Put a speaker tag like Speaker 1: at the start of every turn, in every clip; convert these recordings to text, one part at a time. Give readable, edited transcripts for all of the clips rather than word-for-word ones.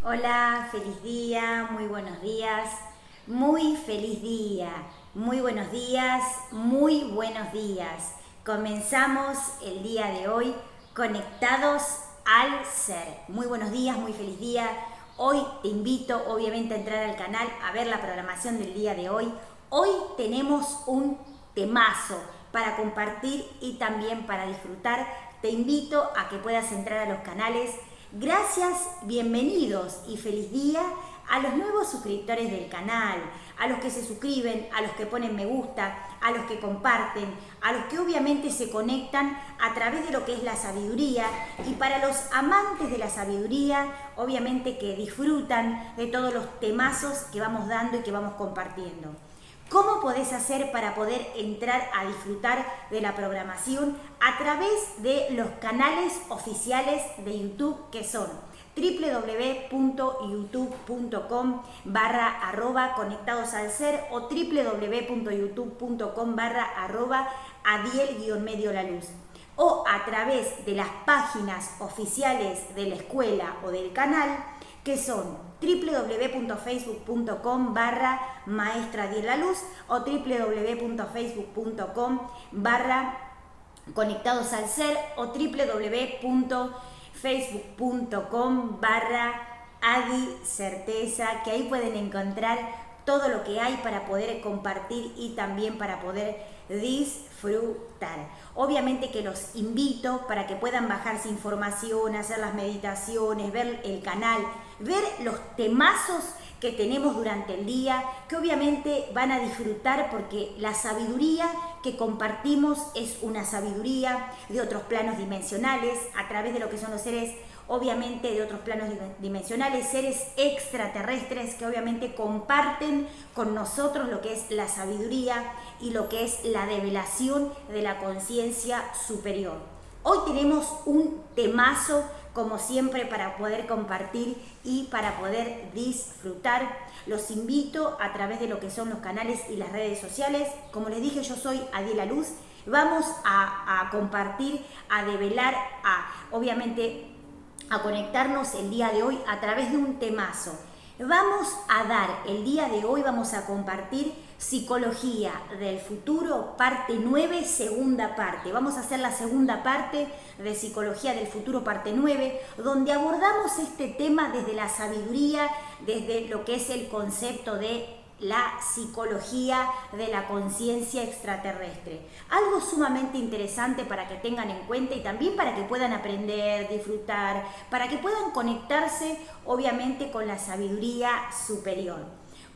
Speaker 1: Hola, feliz día, muy buenos días, muy feliz día, muy buenos días, muy buenos días. Comenzamos el día de hoy conectados al ser. Muy buenos días, muy feliz día. Hoy te invito obviamente a entrar al canal a ver la programación del día de hoy. Hoy tenemos un temazo para compartir y también para disfrutar. Te invito a que puedas entrar a los canales. Gracias, bienvenidos y feliz día a los nuevos suscriptores del canal, a los que se suscriben, a los que ponen me gusta, a los que comparten, a los que obviamente se conectan a través de lo que es la sabiduría, y para los amantes de la sabiduría, obviamente que disfrutan de todos los temazos que vamos dando y que vamos compartiendo. ¿Cómo podés hacer para poder entrar a disfrutar de la programación? A través de los canales oficiales de YouTube, que son www.youtube.com/conectadosalser o www.youtube.com/adiel_la luz, o a través de las páginas oficiales de la escuela o del canal, que son www.facebook.com/maestra Adiel La Luz o www.facebook.com/conectados al ser o www.facebook.com/adi certeza, que ahí pueden encontrar todo lo que hay para poder compartir y también para poder disfrutar. Obviamente que los invito para que puedan bajarse información, hacer las meditaciones, ver el canal, ver los temazos que tenemos durante el día, que obviamente van a disfrutar, porque la sabiduría que compartimos es una sabiduría de otros planos dimensionales, a través de lo que son los seres, obviamente de otros planos dimensionales, seres extraterrestres que obviamente comparten con nosotros lo que es la sabiduría y lo que es la develación de la conciencia superior. Hoy tenemos un temazo, como siempre, para poder compartir y para poder disfrutar. Los invito a través de lo que son los canales y las redes sociales. Como les dije, yo soy Adiel La Luz. Vamos a compartir, a develar, obviamente a conectarnos el día de hoy a través de un temazo. Vamos a dar el día de hoy, vamos a compartir Psicología del Futuro, parte 9, segunda parte. Vamos a hacer la segunda parte de Psicología del Futuro, parte 9, donde abordamos este tema desde la sabiduría, desde lo que es el concepto de la psicología de la conciencia extraterrestre. Algo sumamente interesante para que tengan en cuenta y también para que puedan aprender, disfrutar, para que puedan conectarse obviamente con la sabiduría superior.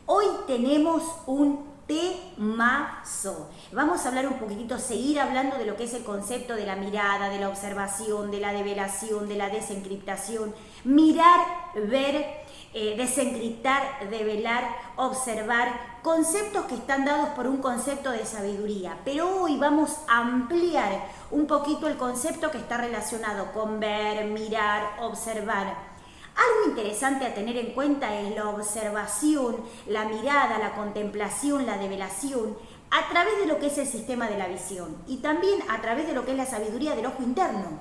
Speaker 1: Hoy tenemos un temazo. Vamos a hablar un poquitito, seguir hablando de lo que es el concepto de la mirada, de la observación, de la develación, de la desencriptación. Mirar, ver, desencriptar, develar, observar, conceptos que están dados por un concepto de sabiduría. Pero hoy vamos a ampliar un poquito el concepto que está relacionado con ver, mirar, observar. Algo interesante a tener en cuenta es la observación, la mirada, la contemplación, la develación, a través de lo que es el sistema de la visión y también a través de lo que es la sabiduría del ojo interno.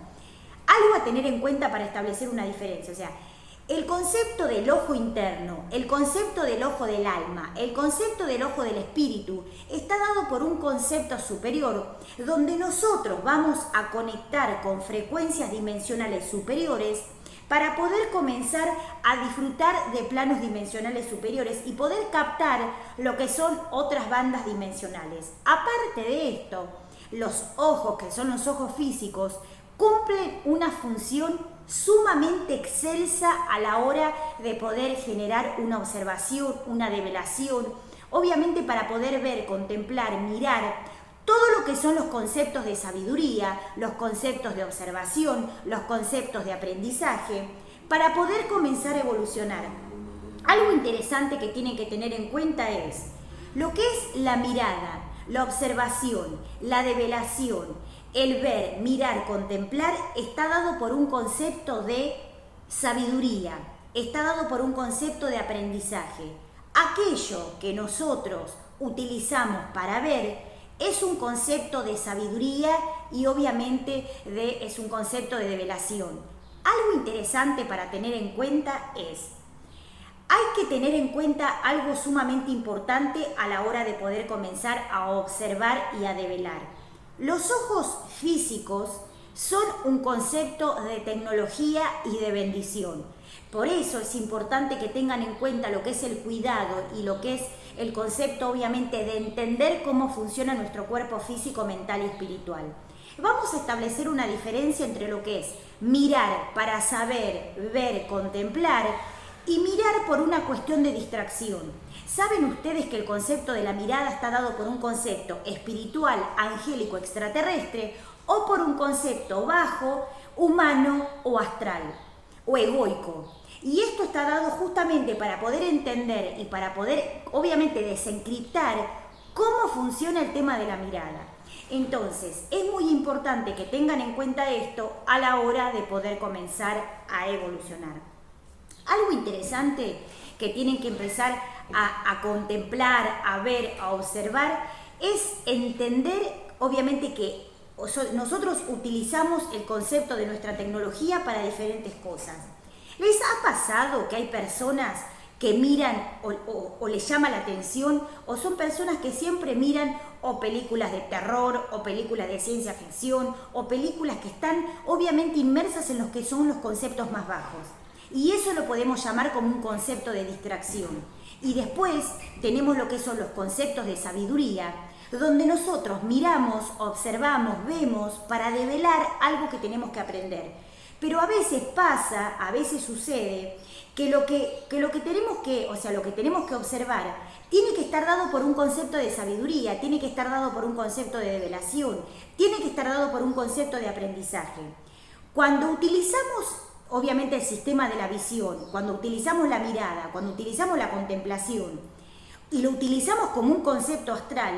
Speaker 1: Algo a tener en cuenta para establecer una diferencia, o sea, el concepto del ojo interno, el concepto del ojo del alma, el concepto del ojo del espíritu, está dado por un concepto superior, donde nosotros vamos a conectar con frecuencias dimensionales superiores para poder comenzar a disfrutar de planos dimensionales superiores y poder captar lo que son otras bandas dimensionales. Aparte de esto, los ojos, que son los ojos físicos, cumplen una función sumamente excelsa a la hora de poder generar una observación, una develación, obviamente para poder ver, contemplar, mirar todo lo que son los conceptos de sabiduría, los conceptos de observación, los conceptos de aprendizaje, para poder comenzar a evolucionar. Algo interesante que tienen que tener en cuenta es lo que es la mirada, la observación, la develación, el ver, mirar, contemplar, está dado por un concepto de sabiduría, está dado por un concepto de aprendizaje. Aquello que nosotros utilizamos para ver es un concepto de sabiduría y obviamente es un concepto de develación. Algo interesante para tener en cuenta es hay que tener en cuenta algo sumamente importante a la hora de poder comenzar a observar y a develar. Los ojos físicos son un concepto de tecnología y de bendición. Por eso es importante que tengan en cuenta lo que es el cuidado y lo que es el concepto, obviamente, de entender cómo funciona nuestro cuerpo físico, mental y espiritual. Vamos a establecer una diferencia entre lo que es mirar para saber, ver, contemplar y mirar por una cuestión de distracción. ¿Saben ustedes que el concepto de la mirada está dado por un concepto espiritual, angélico, extraterrestre o por un concepto bajo, humano o astral o egoico? Y esto está dado justamente para poder entender y para poder, obviamente, desencriptar cómo funciona el tema de la mirada. Entonces, es muy importante que tengan en cuenta esto a la hora de poder comenzar a evolucionar. Algo interesante que tienen que empezar a contemplar, a ver, a observar, es entender, obviamente, que nosotros utilizamos el concepto de nuestra tecnología para diferentes cosas. ¿Les ha pasado que hay personas que miran o les llama la atención, o son personas que siempre miran o películas de terror o películas de ciencia ficción o películas que están obviamente inmersas en los que son los conceptos más bajos? Y eso lo podemos llamar como un concepto de distracción. Y después tenemos lo que son los conceptos de sabiduría, donde nosotros miramos, observamos, vemos para develar algo que tenemos que aprender. Pero a veces pasa, a veces sucede que lo que tenemos que, lo que tenemos que observar tiene que estar dado por un concepto de sabiduría, tiene que estar dado por un concepto de develación, tiene que estar dado por un concepto de aprendizaje. Cuando utilizamos, obviamente, el sistema de la visión, cuando utilizamos la mirada, cuando utilizamos la contemplación y lo utilizamos como un concepto astral,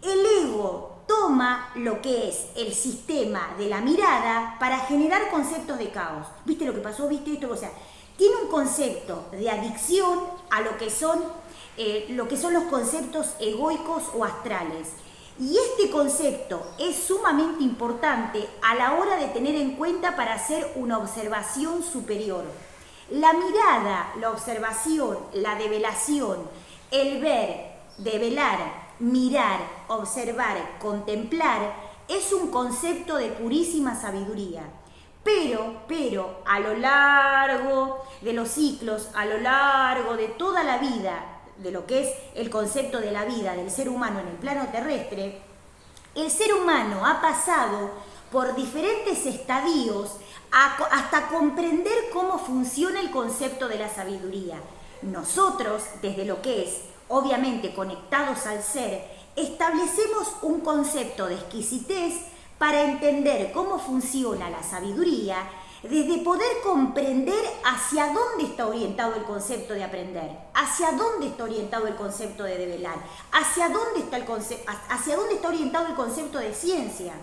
Speaker 1: el ego toma lo que es el sistema de la mirada para generar conceptos de caos. ¿Viste lo que pasó? ¿Viste esto? O sea, tiene un concepto de adicción a lo que son los conceptos egoicos o astrales. Y este concepto es sumamente importante a la hora de tener en cuenta para hacer una observación superior. La mirada, la observación, la develación, el ver, develar, mirar, observar, contemplar, es un concepto de purísima sabiduría. Pero a lo largo de los ciclos, a lo largo de toda la vida, de lo que es el concepto de la vida del ser humano en el plano terrestre, el ser humano ha pasado por diferentes estadios hasta comprender cómo funciona el concepto de la sabiduría. Nosotros, desde lo que es, obviamente, conectados al ser, establecemos un concepto de exquisitez para entender cómo funciona la sabiduría, desde poder comprender hacia dónde está orientado el concepto de aprender, hacia dónde está orientado el concepto de develar, hacia dónde está orientado el concepto de ciencia.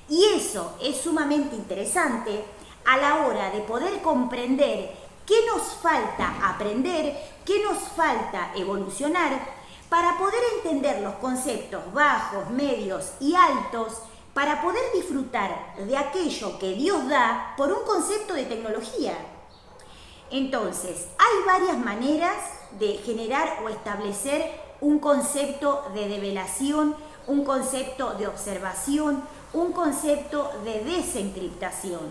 Speaker 1: Y eso es sumamente interesante a la hora de poder comprender qué nos falta aprender, qué nos falta evolucionar para poder entender los conceptos bajos, medios y altos, para poder disfrutar de aquello que Dios da por un concepto de tecnología. Entonces, hay varias maneras de generar o establecer un concepto de develación, un concepto de observación, un concepto de desencriptación.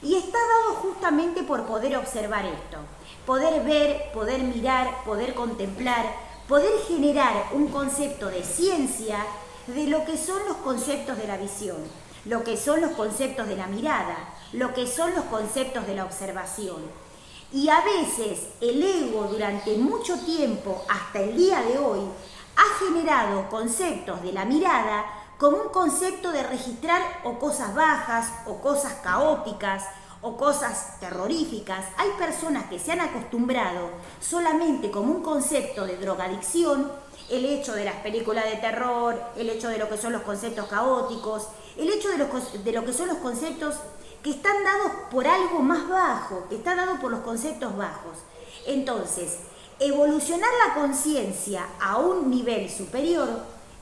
Speaker 1: Y está dado justamente por poder observar esto, poder ver, poder mirar, poder contemplar, poder generar un concepto de ciencia de lo que son los conceptos de la visión, lo que son los conceptos de la mirada, lo que son los conceptos de la observación. Y a veces el ego durante mucho tiempo, hasta el día de hoy, ha generado conceptos de la mirada como un concepto de registrar o cosas bajas, o cosas caóticas, o cosas terroríficas. Hay personas que se han acostumbrado solamente como un concepto de drogadicción, el hecho de las películas de terror, el hecho de lo que son los conceptos caóticos, el hecho de lo que son los conceptos que están dados por algo más bajo, que está dado por los conceptos bajos. Entonces, evolucionar la conciencia a un nivel superior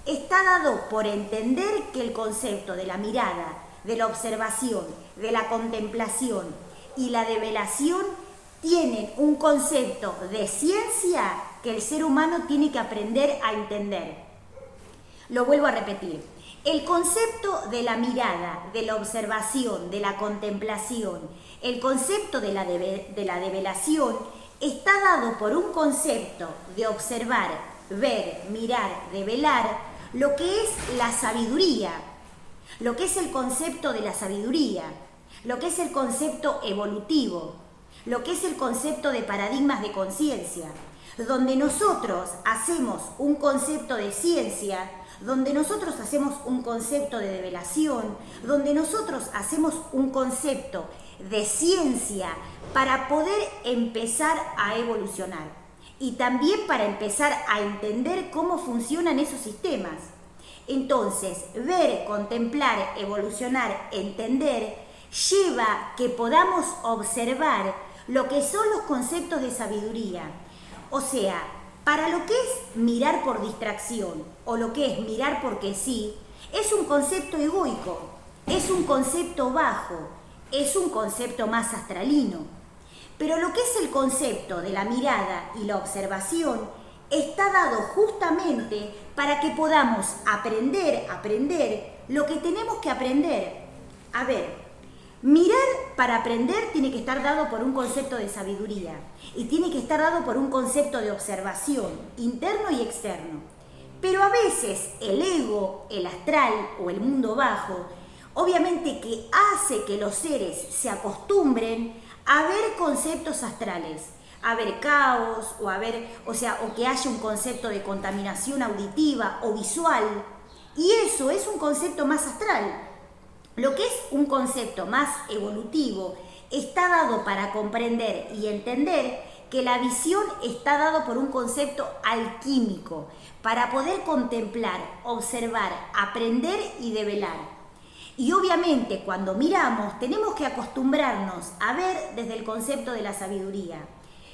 Speaker 1: está dado por entender que el concepto de la mirada, de la observación, de la contemplación y la develación tienen un concepto de ciencia que el ser humano tiene que aprender a entender. Lo vuelvo a repetir. El concepto de la mirada, de la observación, de la contemplación, el concepto de la develación está dado por un concepto de observar, ver, mirar, develar, lo que es la sabiduría, lo que es el concepto de la sabiduría, lo que es el concepto evolutivo, lo que es el concepto de paradigmas de conciencia, donde nosotros hacemos un concepto de ciencia, donde nosotros hacemos un concepto de develación, donde nosotros hacemos un concepto de ciencia para poder empezar a evolucionar y también para empezar a entender cómo funcionan esos sistemas. Entonces, ver, contemplar, evolucionar, entender, lleva que podamos observar lo que son los conceptos de sabiduría. O sea, para lo que es mirar por distracción o lo que es mirar porque sí, es un concepto egoico, es un concepto bajo, es un concepto más astralino. Pero lo que es el concepto de la mirada y la observación está dado justamente para que podamos aprender lo que tenemos que aprender. A ver, mirar para aprender tiene que estar dado por un concepto de sabiduría y tiene que estar dado por un concepto de observación, interno y externo. Pero a veces el ego, el astral o el mundo bajo, obviamente que hace que los seres se acostumbren a ver conceptos astrales, a ver caos o que haya un concepto de contaminación auditiva o visual, y eso es un concepto más astral. Lo que es un concepto más evolutivo está dado para comprender y entender que la visión está dado por un concepto alquímico, para poder contemplar, observar, aprender y develar. Y obviamente cuando miramos tenemos que acostumbrarnos a ver desde el concepto de la sabiduría.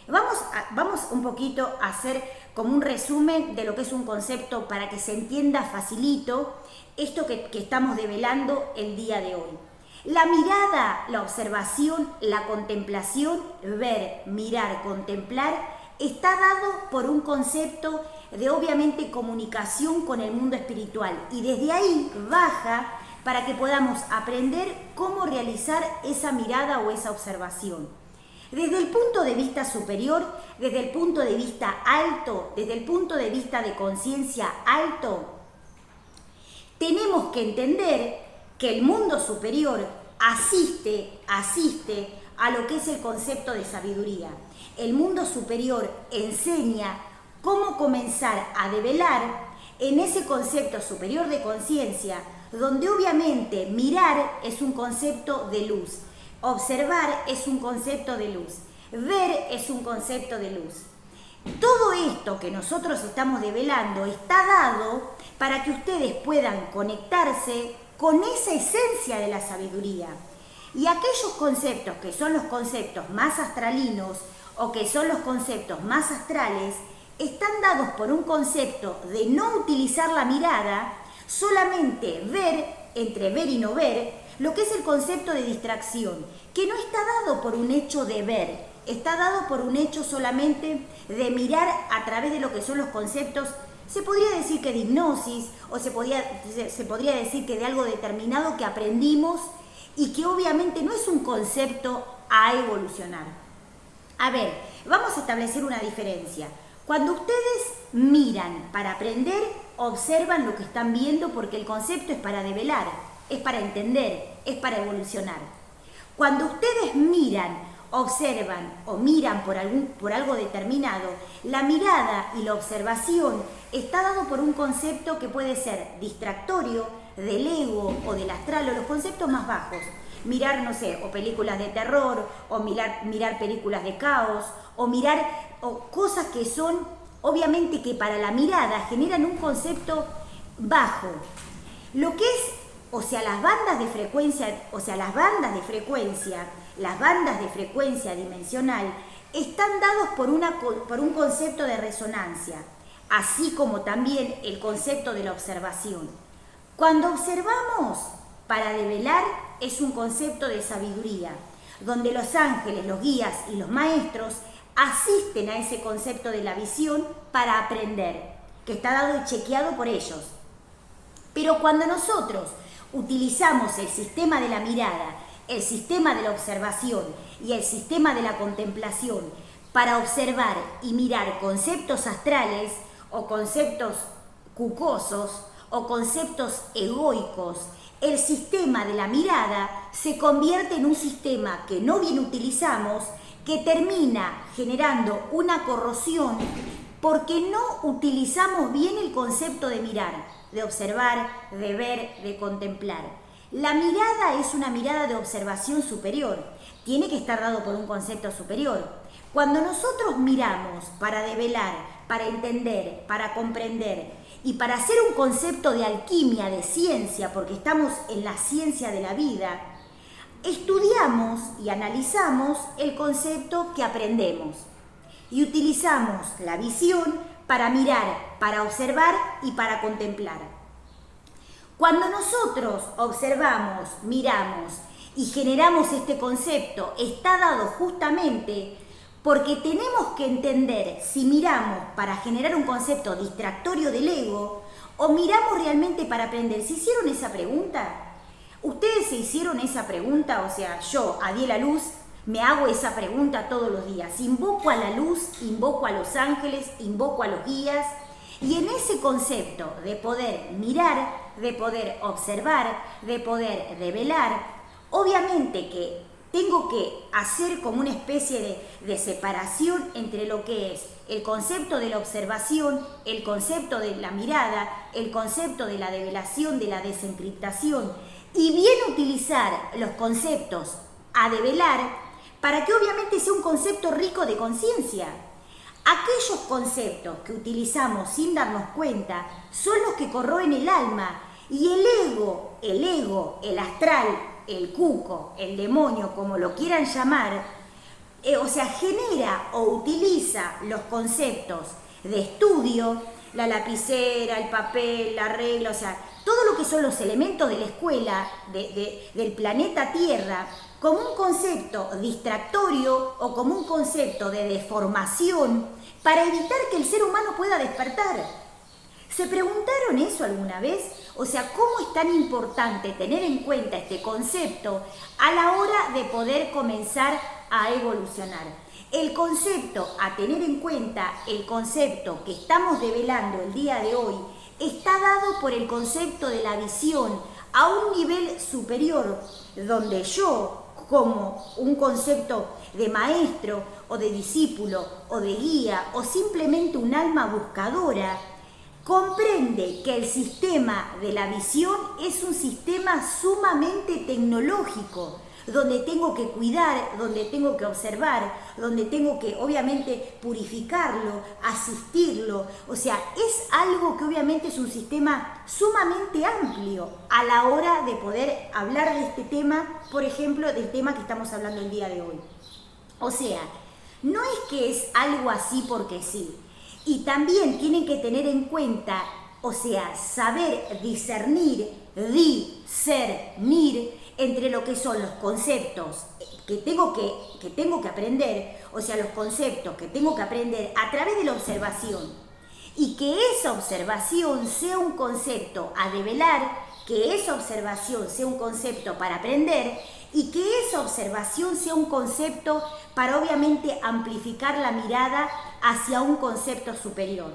Speaker 1: Vamos un poquito a hacer como un resumen de lo que es un concepto para que se entienda facilito esto que estamos develando el día de hoy. La mirada, la observación, la contemplación, ver, mirar, contemplar, está dado por un concepto de obviamente comunicación con el mundo espiritual y desde ahí baja para que podamos aprender cómo realizar esa mirada o esa observación. Desde el punto de vista superior, desde el punto de vista alto, desde el punto de vista de conciencia alto, tenemos que entender que el mundo superior asiste a lo que es el concepto de sabiduría. El mundo superior enseña cómo comenzar a develar en ese concepto superior de conciencia, donde obviamente mirar es un concepto de luz, observar es un concepto de luz, ver es un concepto de luz. Todo esto que nosotros estamos develando está dado para que ustedes puedan conectarse con esa esencia de la sabiduría. Y aquellos conceptos que son los conceptos más astralinos o que son los conceptos más astrales, están dados por un concepto de no utilizar la mirada, solamente ver, entre ver y no ver, lo que es el concepto de distracción, que no está dado por un hecho de ver, está dado por un hecho solamente de mirar a través de lo que son los conceptos. Se podría decir que de hipnosis o se podría decir que de algo determinado que aprendimos y que obviamente no es un concepto a evolucionar. A ver, vamos a establecer una diferencia. Cuando ustedes miran para aprender, observan lo que están viendo porque el concepto es para develar, es para entender, es para evolucionar. Cuando ustedes miran, observan o miran por algo determinado, la mirada y la observación está dado por un concepto que puede ser distractorio, del ego o del astral o los conceptos más bajos. Mirar, no sé, o películas de terror, o mirar películas de caos, o mirar cosas que son, obviamente que para la mirada generan un concepto bajo. Lo que es, las bandas de frecuencia dimensional están dados por un concepto de resonancia, así como también el concepto de la observación. Cuando observamos para develar es un concepto de sabiduría, donde los ángeles, los guías y los maestros asisten a ese concepto de la visión para aprender, que está dado y chequeado por ellos. Pero cuando nosotros utilizamos el sistema de la mirada, el sistema de la observación y el sistema de la contemplación para observar y mirar conceptos astrales o conceptos cucosos o conceptos egoicos, el sistema de la mirada se convierte en un sistema que no bien utilizamos, que termina generando una corrosión porque no utilizamos bien el concepto de mirar, de observar, de ver, de contemplar. La mirada es una mirada de observación superior, tiene que estar dado por un concepto superior. Cuando nosotros miramos para develar, para entender, para comprender y para hacer un concepto de alquimia, de ciencia, porque estamos en la ciencia de la vida, estudiamos y analizamos el concepto que aprendemos y utilizamos la visión para mirar, para observar y para contemplar. Cuando nosotros observamos, miramos y generamos este concepto, está dado justamente porque tenemos que entender si miramos para generar un concepto distractorio del ego o miramos realmente para aprender. ¿Se hicieron esa pregunta? ¿Ustedes se hicieron esa pregunta? O sea, yo, Adiela Luz, me hago esa pregunta todos los días. Invoco a la luz, invoco a los ángeles, invoco a los guías. Y en ese concepto de poder mirar, de poder observar, de poder develar, obviamente que tengo que hacer como una especie de separación entre lo que es el concepto de la observación, el concepto de la mirada, el concepto de la develación, de la desencriptación, y bien utilizar los conceptos a develar para que obviamente sea un concepto rico de conciencia. Aquellos conceptos que utilizamos sin darnos cuenta son los que corroen el alma, y el ego, el astral, el cuco, el demonio, como lo quieran llamar, genera o utiliza los conceptos de estudio, la lapicera, el papel, la regla, todo lo que son los elementos de la escuela, del planeta Tierra, como un concepto distractorio o como un concepto de deformación para evitar que el ser humano pueda despertar. ¿Se preguntaron eso alguna vez? ¿Cómo es tan importante tener en cuenta este concepto a la hora de poder comenzar a evolucionar? El concepto a tener en cuenta, el concepto que estamos develando el día de hoy, está dado por el concepto de la visión a un nivel superior, donde yo, como un concepto de maestro o de discípulo o de guía o simplemente un alma buscadora, comprende que el sistema de la visión es un sistema sumamente tecnológico, donde tengo que cuidar, donde tengo que observar, donde tengo que obviamente purificarlo, asistirlo. Es algo que obviamente es un sistema sumamente amplio a la hora de poder hablar de este tema, por ejemplo, del tema que estamos hablando el día de hoy. No es que es algo así porque sí. Y también tienen que tener en cuenta, saber discernir entre lo que son los conceptos que tengo que aprender, los conceptos que tengo que aprender a través de la observación, y que esa observación sea un concepto a develar, que esa observación sea un concepto para aprender, y que esa observación sea un concepto para obviamente amplificar la mirada hacia un concepto superior.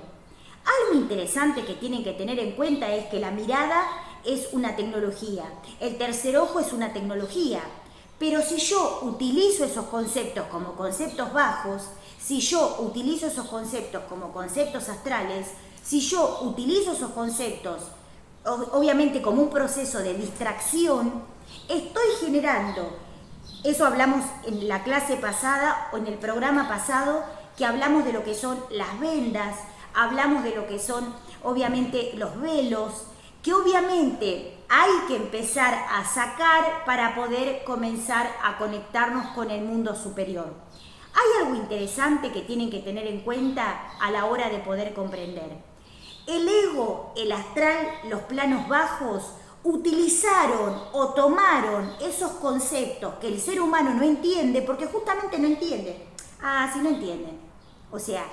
Speaker 1: Algo interesante que tienen que tener en cuenta es que la mirada es una tecnología, el tercer ojo es una tecnología, pero si yo utilizo esos conceptos como conceptos bajos, si yo utilizo esos conceptos como conceptos astrales, si yo utilizo esos conceptos obviamente como un proceso de distracción, estoy generando, eso hablamos en la clase pasada o en el programa pasado, que hablamos de lo que son las vendas, hablamos de lo que son obviamente los velos, que obviamente hay que empezar a sacar para poder comenzar a conectarnos con el mundo superior. Hay algo interesante que tienen que tener en cuenta a la hora de poder comprender. El ego, el astral, los planos bajos, utilizaron o tomaron esos conceptos que el ser humano no entiende, porque justamente no entiende. Ah, sí, no entienden. O sea,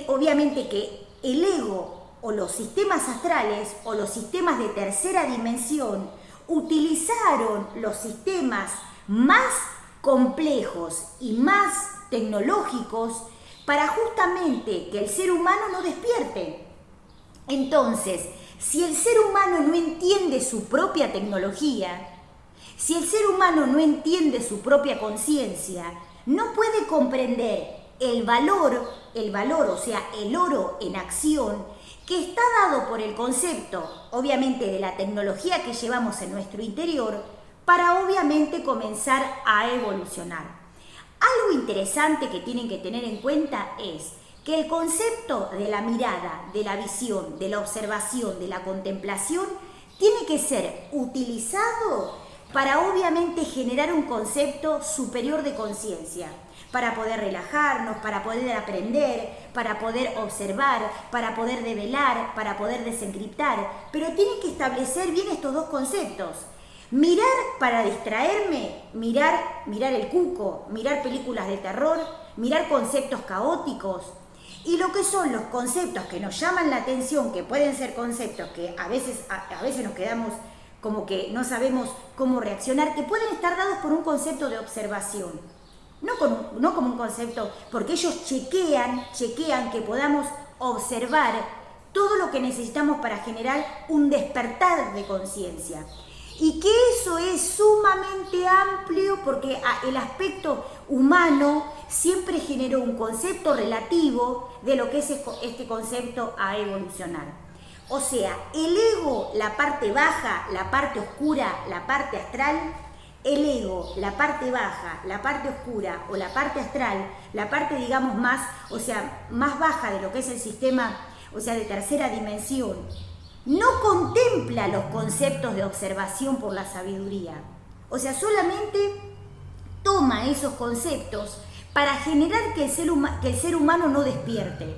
Speaker 1: obviamente que el ego o los sistemas astrales o los sistemas de tercera dimensión utilizaron los sistemas más complejos y más tecnológicos para justamente que el ser humano no despierte. Entonces, si el ser humano no entiende su propia tecnología, si el ser humano no entiende su propia conciencia, no puede comprender el valor, o sea, el oro en acción, que está dado por el concepto, obviamente, de la tecnología que llevamos en nuestro interior, para obviamente comenzar a evolucionar. Algo interesante que tienen que tener en cuenta es que el concepto de la mirada, de la visión, de la observación, de la contemplación, tiene que ser utilizado para obviamente generar un concepto superior de conciencia, para poder relajarnos, para poder aprender, para poder observar, para poder develar, para poder desencriptar, pero tiene que establecer bien estos dos conceptos. Mirar para distraerme, mirar el cuco, mirar películas de terror, mirar conceptos caóticos. Y lo que son los conceptos que nos llaman la atención, que pueden ser conceptos que a veces nos quedamos como que no sabemos cómo reaccionar, que pueden estar dados por un concepto de observación. No como un concepto, porque ellos chequean que podamos observar todo lo que necesitamos para generar un despertar de conciencia. Y que eso es sumamente amplio porque el aspecto humano siempre generó un concepto relativo de lo que es este concepto a evolucionar. O sea, el ego, la parte baja, la parte oscura, la parte astral, el ego, la parte baja, la parte oscura o la parte astral, la parte digamos más baja de lo que es el sistema, o sea, de tercera dimensión, no contempla los conceptos de observación por la sabiduría. O sea, solamente toma esos conceptos para generar que el ser humano no despierte.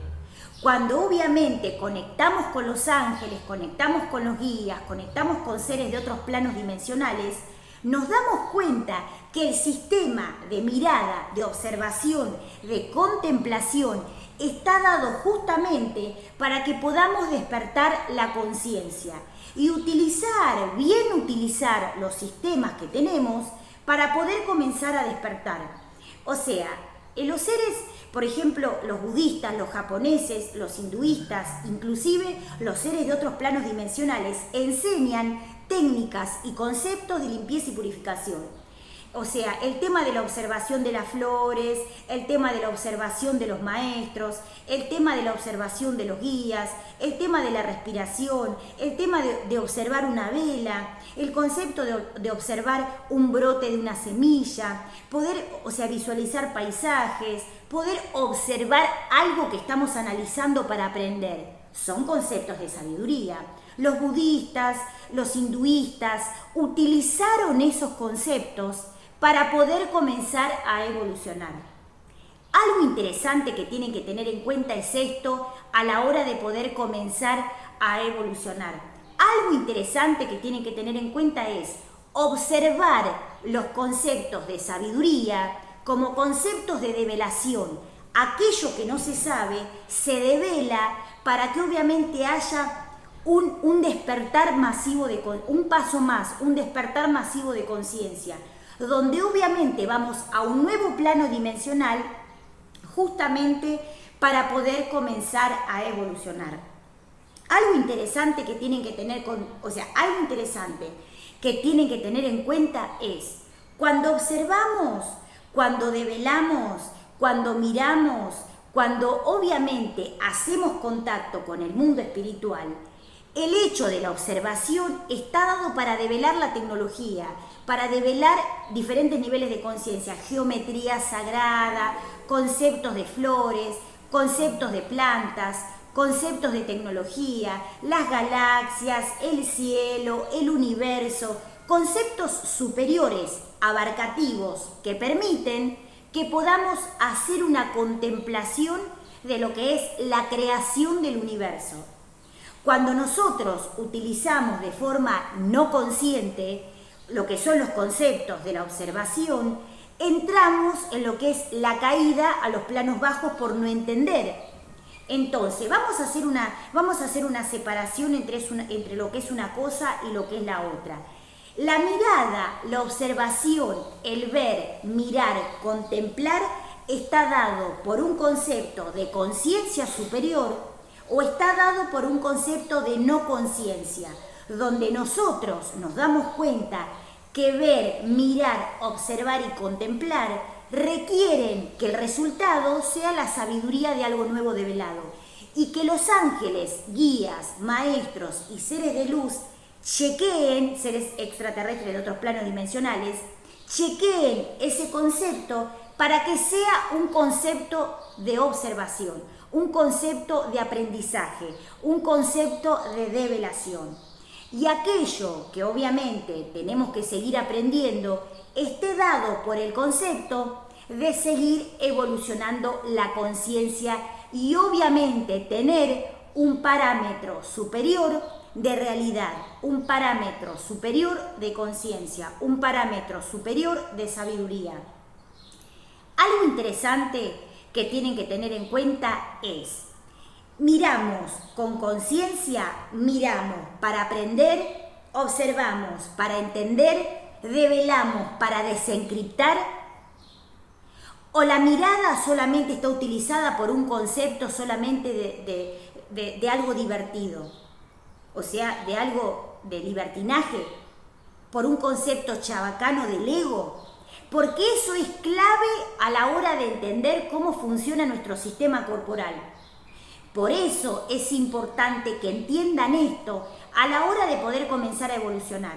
Speaker 1: Cuando obviamente conectamos con los ángeles, conectamos con los guías, conectamos con seres de otros planos dimensionales, nos damos cuenta que el sistema de mirada, de observación, de contemplación, está dado justamente para que podamos despertar la conciencia y bien utilizar los sistemas que tenemos para poder comenzar a despertar. O sea, los seres, por ejemplo, los budistas, los japoneses, los hinduistas, inclusive los seres de otros planos dimensionales, enseñan técnicas y conceptos de limpieza y purificación. O sea, el tema de la observación de las flores, el tema de la observación de los maestros, el tema de la observación de los guías, el tema de la respiración, el tema de observar una vela, el concepto de observar un brote de una semilla, poder, visualizar paisajes, poder observar algo que estamos analizando para aprender. Son conceptos de sabiduría. Los budistas, los hinduistas utilizaron esos conceptos para poder comenzar a evolucionar. Algo interesante que tienen que tener en cuenta es esto a la hora de poder comenzar a evolucionar. Algo interesante que tienen que tener en cuenta es observar los conceptos de sabiduría como conceptos de develación. Aquello que no se sabe se devela para que obviamente haya un despertar masivo, un paso más, un despertar masivo de conciencia, donde obviamente vamos a un nuevo plano dimensional justamente para poder comenzar a evolucionar. Algo interesante que tienen que tener en cuenta es cuando observamos, cuando develamos, cuando miramos, cuando obviamente hacemos contacto con el mundo espiritual, el hecho de la observación está dado para develar la tecnología, para develar diferentes niveles de conciencia, geometría sagrada, conceptos de flores, conceptos de plantas, conceptos de tecnología, las galaxias, el cielo, el universo, conceptos superiores, abarcativos, que permiten que podamos hacer una contemplación de lo que es la creación del universo. Cuando nosotros utilizamos de forma no consciente lo que son los conceptos de la observación, entramos en lo que es la caída a los planos bajos por no entender. Entonces, vamos a hacer una separación entre lo que es una cosa y lo que es la otra. La mirada, la observación, el ver, mirar, contemplar, está dado por un concepto de conciencia superior o está dado por un concepto de no conciencia, donde nosotros nos damos cuenta que ver, mirar, observar y contemplar requieren que el resultado sea la sabiduría de algo nuevo develado y que los ángeles, guías, maestros y seres de luz chequeen, seres extraterrestres de otros planos dimensionales, chequeen ese concepto para que sea un concepto de observación, un concepto de aprendizaje, un concepto de develación. Y aquello que obviamente tenemos que seguir aprendiendo esté dado por el concepto de seguir evolucionando la conciencia y obviamente tener un parámetro superior de realidad, un parámetro superior de conciencia, un parámetro superior de sabiduría. Algo interesante que tienen que tener en cuenta es: miramos con conciencia, miramos para aprender, observamos para entender, develamos para desencriptar, o la mirada solamente está utilizada por un concepto solamente de algo divertido, o sea, de algo de libertinaje, por un concepto chabacano del ego, porque eso es clave a la hora de entender cómo funciona nuestro sistema corporal. Por eso es importante que entiendan esto a la hora de poder comenzar a evolucionar.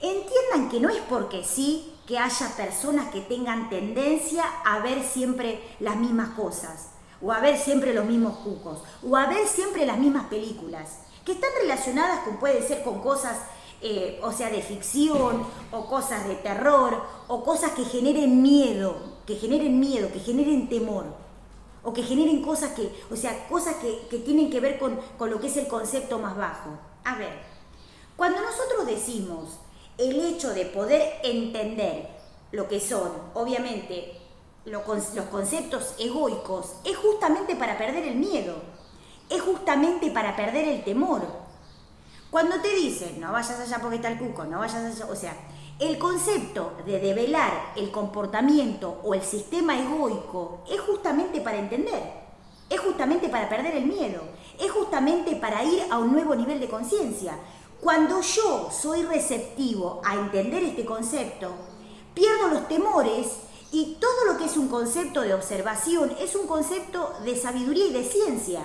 Speaker 1: Entiendan que no es porque sí que haya personas que tengan tendencia a ver siempre las mismas cosas, o a ver siempre los mismos cucos, o a ver siempre las mismas películas, que están relacionadas con, puede ser con cosas, o sea, de ficción, o cosas de terror, o cosas que generen miedo, que generen temor, o que generen cosas que tienen que ver con lo que es el concepto más bajo. A ver, cuando nosotros decimos el hecho de poder entender lo que son, obviamente, los conceptos egoicos, es justamente para perder el miedo, es justamente para perder el temor. Cuando te dicen, no vayas allá porque está el cuco, no vayas allá, o sea, el concepto de develar el comportamiento o el sistema egoico es justamente para entender, es justamente para perder el miedo, es justamente para ir a un nuevo nivel de conciencia. Cuando yo soy receptivo a entender este concepto, pierdo los temores y todo lo que es un concepto de observación es un concepto de sabiduría y de ciencia.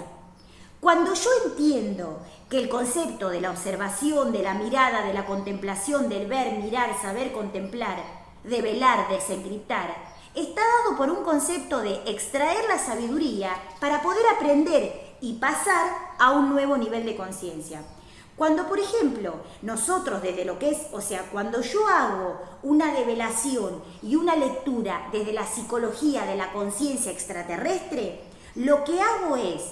Speaker 1: Cuando yo entiendo que el concepto de la observación, de la mirada, de la contemplación, del ver, mirar, saber, contemplar, develar, desencriptar, está dado por un concepto de extraer la sabiduría para poder aprender y pasar a un nuevo nivel de conciencia. Cuando, por ejemplo, nosotros desde lo que es, o sea, cuando yo hago una develación y una lectura desde la psicología de la conciencia extraterrestre, lo que hago es,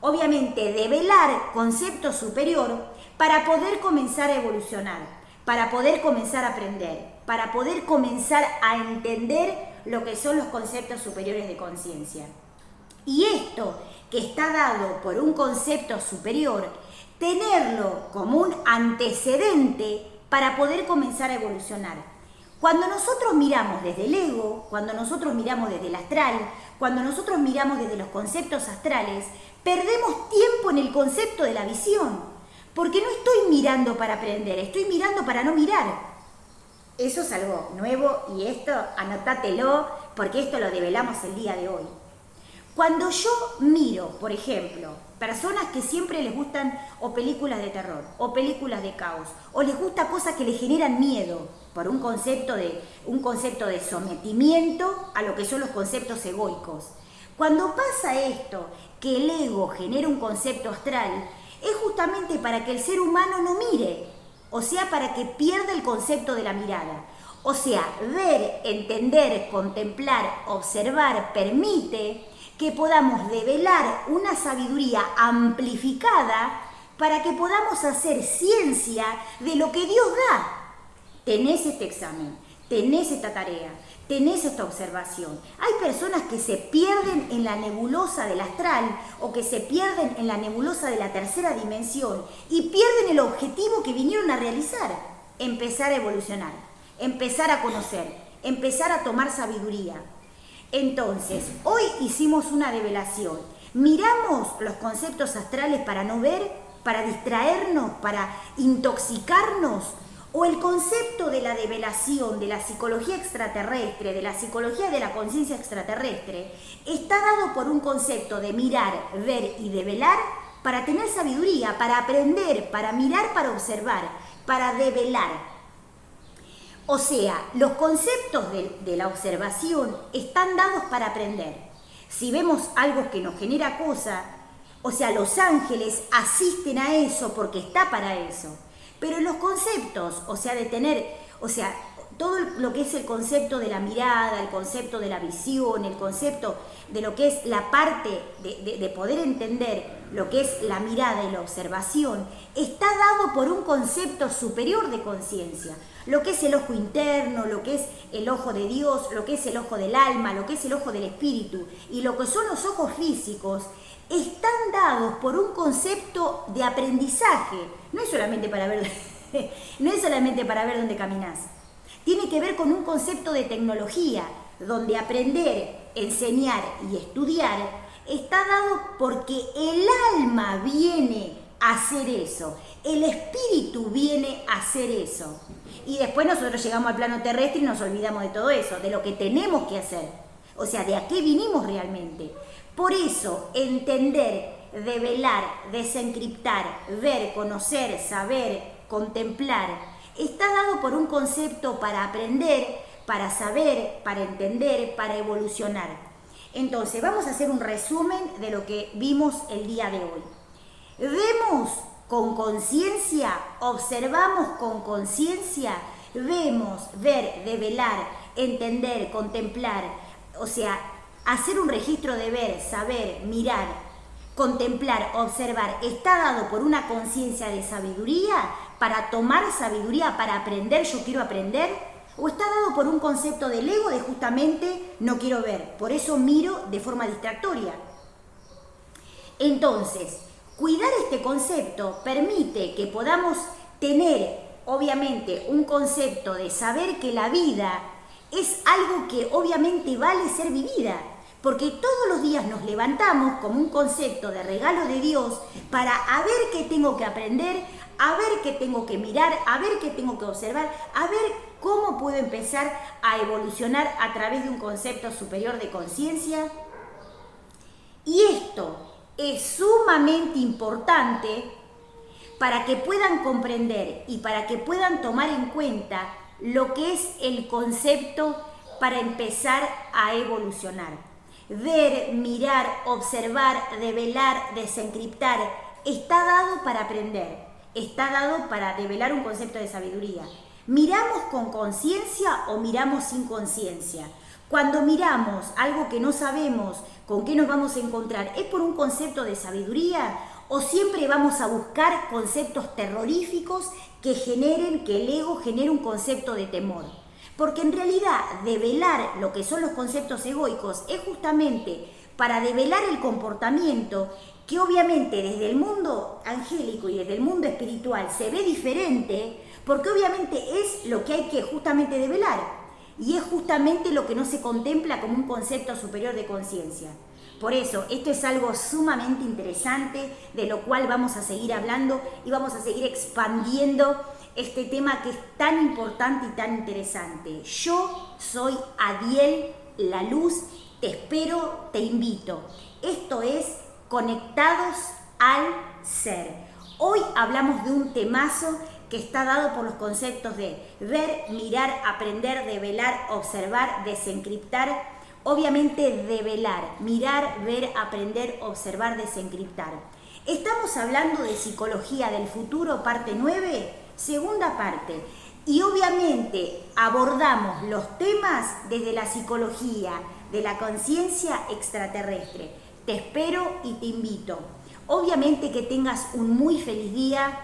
Speaker 1: obviamente, develar concepto superior para poder comenzar a evolucionar, para poder comenzar a aprender, para poder comenzar a entender lo que son los conceptos superiores de conciencia. Y esto que está dado por un concepto superior, tenerlo como un antecedente para poder comenzar a evolucionar. Cuando nosotros miramos desde el ego, cuando nosotros miramos desde el astral, cuando nosotros miramos desde los conceptos astrales, perdemos tiempo en el concepto de la visión, porque no estoy mirando para aprender, estoy mirando para no mirar. Eso es algo nuevo y esto anótatelo porque esto lo develamos el día de hoy. Cuando yo miro, por ejemplo, personas que siempre les gustan o películas de terror, o películas de caos, o les gusta cosas que les generan miedo, por un concepto de sometimiento a lo que son los conceptos egoicos. Cuando pasa esto, que el ego genera un concepto astral, es justamente para que el ser humano no mire, o sea, para que pierda el concepto de la mirada. O sea, ver, entender, contemplar, observar, permite que podamos develar una sabiduría amplificada para que podamos hacer ciencia de lo que Dios da. Tenés este examen, tenés esta tarea, tenés esta observación. Hay personas que se pierden en la nebulosa del astral o que se pierden en la nebulosa de la tercera dimensión y pierden el objetivo que vinieron a realizar: empezar a evolucionar, empezar a conocer, empezar a tomar sabiduría. Entonces, hoy hicimos una develación. Miramos los conceptos astrales para no ver, para distraernos, para intoxicarnos, o el concepto de la develación, de la psicología extraterrestre, de la psicología de la conciencia extraterrestre, está dado por un concepto de mirar, ver y develar para tener sabiduría, para aprender, para mirar, para observar, para develar. O sea, los conceptos de la observación están dados para aprender. Si vemos algo que nos genera cosa, o sea, los ángeles asisten a eso porque está para eso. Pero los conceptos, o sea, de tener, o sea, todo lo que es el concepto de la mirada, el concepto de la visión, el concepto de lo que es la parte de poder entender lo que es la mirada y la observación, está dado por un concepto superior de conciencia. Lo que es el ojo interno, lo que es el ojo de Dios, lo que es el ojo del alma, lo que es el ojo del espíritu y lo que son los ojos físicos, están dados por un concepto de aprendizaje. No es solamente para ver, no es solamente para ver dónde caminas. Tiene que ver con un concepto de tecnología, donde aprender, enseñar y estudiar está dado porque el alma viene a hacer eso, el espíritu viene a hacer eso. Y después nosotros llegamos al plano terrestre y nos olvidamos de todo eso, de lo que tenemos que hacer, o sea, de a qué vinimos realmente. Por eso, entender, develar, desencriptar, ver, conocer, saber, contemplar, está dado por un concepto para aprender, para saber, para entender, para evolucionar. Entonces, vamos a hacer un resumen de lo que vimos el día de hoy. Vemos con conciencia, observamos con conciencia, vemos, ver, develar, entender, contemplar, o sea, hacer un registro de ver, saber, mirar, contemplar, observar, está dado por una conciencia de sabiduría, para tomar sabiduría, para aprender, yo quiero aprender, o está dado por un concepto del ego de justamente no quiero ver, por eso miro de forma distractoria. Entonces, cuidar este concepto permite que podamos tener, obviamente, un concepto de saber que la vida es algo que obviamente vale ser vivida, porque todos los días nos levantamos como un concepto de regalo de Dios para a ver qué tengo que aprender, a ver qué tengo que mirar, a ver qué tengo que observar, a ver cómo puedo empezar a evolucionar a través de un concepto superior de conciencia. Y esto es sumamente importante para que puedan comprender y para que puedan tomar en cuenta lo que es el concepto para empezar a evolucionar. Ver, mirar, observar, develar, desencriptar, está dado para aprender, está dado para develar un concepto de sabiduría. ¿Miramos con conciencia o miramos sin conciencia? Cuando miramos algo que no sabemos con qué nos vamos a encontrar, ¿es por un concepto de sabiduría o siempre vamos a buscar conceptos terroríficos que generen, que el ego genere un concepto de temor? Porque en realidad develar lo que son los conceptos egoicos es justamente para develar el comportamiento que obviamente desde el mundo angélico y desde el mundo espiritual se ve diferente, porque obviamente es lo que hay que justamente develar y es justamente lo que no se contempla como un concepto superior de conciencia. Por eso, esto es algo sumamente interesante de lo cual vamos a seguir hablando y vamos a seguir expandiendo este tema que es tan importante y tan interesante. Yo soy Adiel La Luz, te espero, te invito. Esto es Conectados al Ser. Hoy hablamos de un temazo que está dado por los conceptos de ver, mirar, aprender, develar, observar, desencriptar. Obviamente develar, mirar, ver, aprender, observar, desencriptar. Estamos hablando de psicología del futuro, parte 9, segunda parte. Y obviamente abordamos los temas desde la psicología de la conciencia extraterrestre. Te espero y te invito. Obviamente que tengas un muy feliz día,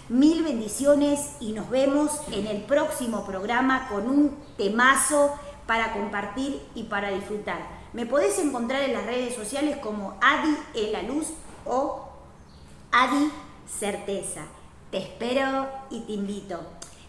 Speaker 1: mil bendiciones y nos vemos en el próximo programa con un temazo para compartir y para disfrutar. Me podés encontrar en las redes sociales como Adi Elaluz o Adi Certeza. Te espero y te invito.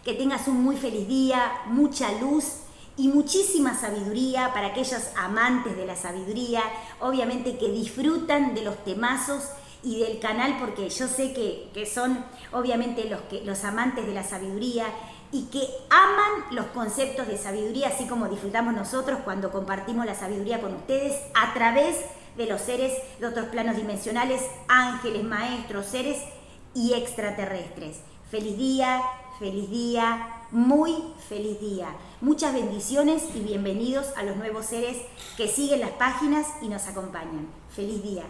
Speaker 1: Que tengas un muy feliz día, mucha luz y muchísima sabiduría para aquellos amantes de la sabiduría, obviamente que disfrutan de los temazos y del canal, porque yo sé que son obviamente los amantes de la sabiduría y que aman los conceptos de sabiduría, así como disfrutamos nosotros cuando compartimos la sabiduría con ustedes a través de los seres de otros planos dimensionales, ángeles, maestros, seres y extraterrestres. Feliz día, muy feliz día. Muchas bendiciones y bienvenidos a los nuevos seres que siguen las páginas y nos acompañan. Feliz día.